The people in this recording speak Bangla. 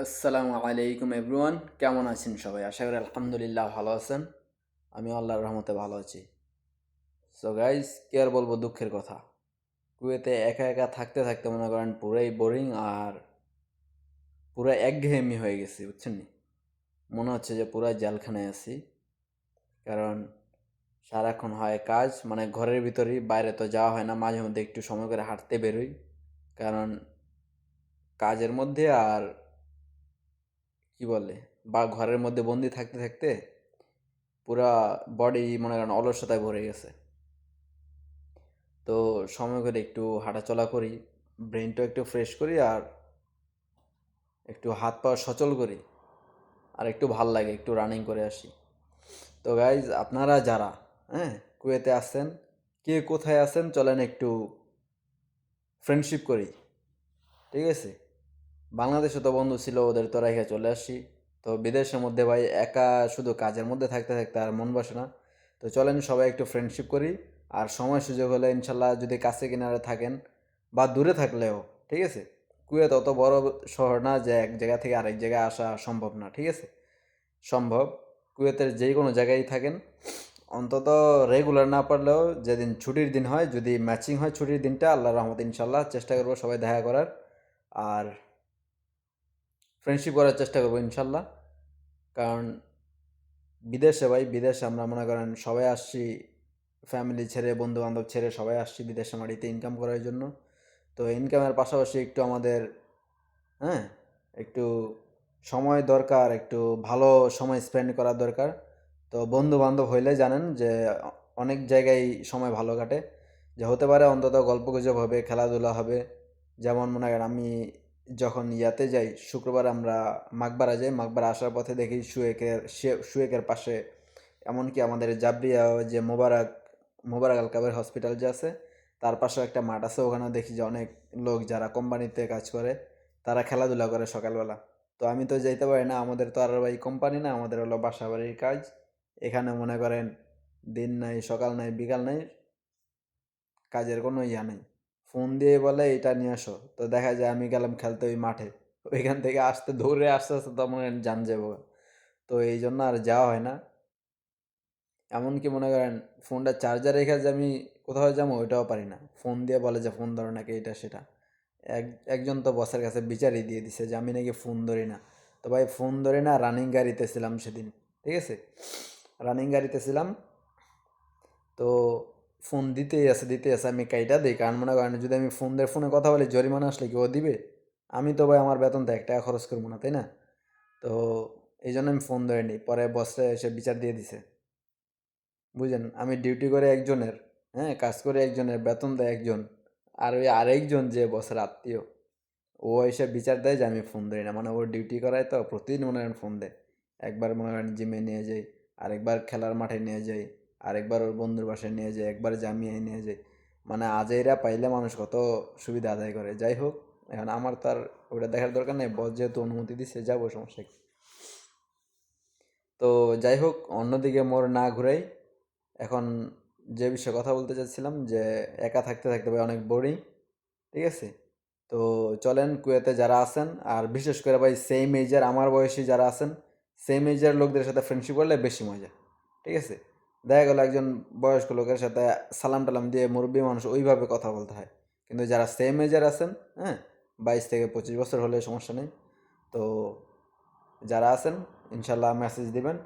আসসালামু আলাইকুম এভরিওয়ান, কেমন আছেন সবাই? আশা করি আলহামদুলিল্লাহ ভালো আছেন। আমি আল্লাহর রহমতে ভালো আছি। সো গাইজ, কি আর বলবো, দুঃখের কথা। কুয়েতে একা একা থাকতে থাকতে মনে করেন পুরাই বোরিং আর পুরা একঘেয়েমি হয়ে গেছি, বুঝছেন নি? মনে হচ্ছে যে পুরা জেলখানায় আছি। কারণ সারাক্ষণ হয় কাজ, মানে ঘরের ভিতরেই, বাইরে তো যাওয়া হয় না। মাঝে মধ্যে একটু সময় করে হাঁটতে বেরোই, কারণ কাজের মধ্যে আর কি বলে, বা ঘরের মধ্যে বন্দি থাকতে থাকতে পুরা বডি মনে করেন অলসতায় ভরে গেছে। তো সময় করে একটু হাঁটাচলা করি, ব্রেনটা একটু ফ্রেশ করি, আর একটু হাত পা সচল করি, আর একটু ভাল লাগে, একটু রানিং করে আসি। তো গাইজ, আপনারা যারা হ্যাঁ কুয়েতে আছেন, কে কোথায় আছেন, চলেন একটু ফ্রেন্ডশিপ করি, ঠিক আছে? বাংলাদেশে তো বন্ধু ছিল, ওদের তো রেখে চলে আসি। তো বিদেশের মধ্যে ভাই একা শুধু কাজের মধ্যে থাকতে থাকতে আর মন বসে না। তো চলেন সবাই একটু ফ্রেন্ডশিপ করি। আর সময় সুযোগ হলে ইনশাল্লাহ, যদি কাছে কিনারে থাকেন বা দূরে থাকলেও, ঠিক আছে? কুয়েত অত বড় শহর না যে এক জায়গা থেকে আরেক জায়গায় আসা সম্ভব না, ঠিক আছে? সম্ভব। কুয়েতের যে কোনো জায়গায় থাকেন, অন্তত রেগুলার না পারলেও যেদিন ছুটির দিন হয়, যদি ম্যাচিং হয় ছুটির দিনটা, আল্লাহর রহমত ইনশাল্লাহ চেষ্টা করবো সবাই দেখা করার, আর ফ্রেন্ডশিপ করার চেষ্টা করবো ইনশাল্লাহ। কারণ বিদেশে ভাই, বিদেশে আমরা মনে করেন সবাই আসছি, ফ্যামিলি ছেড়ে, বন্ধু বান্ধব ছেড়ে সবাই আসছি বিদেশে মাটিতে ইনকাম করার জন্য। তো ইনকামের পাশাপাশি একটু আমাদের, হ্যাঁ, একটু সময় দরকার, একটু ভালো সময় স্পেন্ড করার দরকার। তো বন্ধু বান্ধব হইলে জানেন যে অনেক জায়গায় সময় ভালো কাটে, যে হতে পারে অন্তত গল্প গুজব হবে, খেলাধুলা হবে। যেমন মনে করেন আমি যখন ইয়াতে যাই, শুক্রবার আমরা মাকবারা যাই, মাকবারা আসার পথে দেখি সুয়েকের পাশে, এমনকি আমাদের জাবরিয়া যে মোবারক মোবারক আল কাবের হসপিটাল যে আছে, তার পাশে একটা মাঠ আছে, ওখানেও দেখি যে অনেক লোক যারা কোম্পানিতে কাজ করে, তারা খেলাধুলা করে সকালবেলা। তো আমি তো যাইতে পারি না, আমাদের তো আর ভাই কোম্পানি না, আমাদের হলো বাসা বাড়ির কাজ। এখানে মনে করেন দিন নাই, সকাল নাই, বিকাল নাই, কাজের কোনো ইয়া নেই। ফোন দিয়ে বলে এটা নিয়ে আসো, তো দেখা যায় আমি গেলাম খেলতে ওই মাঠে, ওইখান থেকে আসতে দৌড়ে আসতে আসতে তো মনে করেন জান যাবো। তো এই জন্য আর যাওয়া হয় না। এমনকি মনে করেন ফোনটা চার্জার রেখে যে আমি কোথাও যাবো, ওইটাও পারি না। ফোন দিয়ে বলে যে ফোন ধরো নাকি, এটা সেটা। একজন তো বসের কাছে বিচারই দিয়ে দিছে যে আমি নাকি ফোন ধরি না। তো ভাই ফোন ধরি না, রানিং গাড়িতে ছিলাম সেদিন, ঠিক আছে? রানিং গাড়িতে ছিলাম, তো ফোন দিতেই আছে, আমি কাইটা দিই। কারণ মনে করেন যদি আমি ফোনে কথা বলি, জরিমানা আসলে কি ও দিবে? আমি তো ভাই আমার বেতন তো 1 টাকা খরচ করবো না, তাই না? তো এই জন্য আমি ফোন ধরিনি, পরে বসে এসে বিচার দিয়ে দিছে। বুঝেন, আমি ডিউটি করে একজনের, হ্যাঁ, কাজ করে একজনের, বেতন দেয় একজন, আর ওই আরেকজন যে বসের আত্মীয়, ও এসে বিচার দেয় যে আমি ফোন ধরি না। মানে ওর ডিউটি করায় তো প্রতিদিন মনে করেন ফোন দেয়। একবার মনে করেন জিমে নিয়ে যাই, আরেকবার খেলার মাঠে নিয়ে যাই, আরেকবার ওর বন্ধুর বাসায় নিয়ে যাই, একবার জামিয়ায় নিয়ে যাই। মানে আজাইরা পাইলে মানুষ কত সুবিধা আদায় করে। যাই হোক, এখন আমার তো আর ওটা দেখার দরকার নেই, বস যেহেতু অনুমতি দিচ্ছে যাবো, সমস্যা কি? তো যাই হোক, অন্যদিকে মোর না ঘুরাই। এখন যে বিষয়ে কথা বলতে চাচ্ছিলাম, যে একা থাকতে থাকতে ভাই অনেক বোরিং, ঠিক আছে? তো চলেন কুয়েতে যারা আছেন, আর বিশেষ করে ভাই সেম এজের আমার বয়সী যারা আছেন, সেম এজের লোকদের সাথে ফ্রেন্ডশিপ করলে বেশি মজা, ঠিক আছে? দেখা গেল একজন বয়স্ক লোকের সাথে সালাম টালাম দিয়ে মুরব্বী মানুষ ওইভাবে কথা বলতে হয়। কিন্তু যারা সেম এজের আছেন, হ্যাঁ, 22 থেকে 25 বছর হলে সমস্যা নেই। তো যারা আছেন ইনশাল্লাহ মেসেজ দিবেন।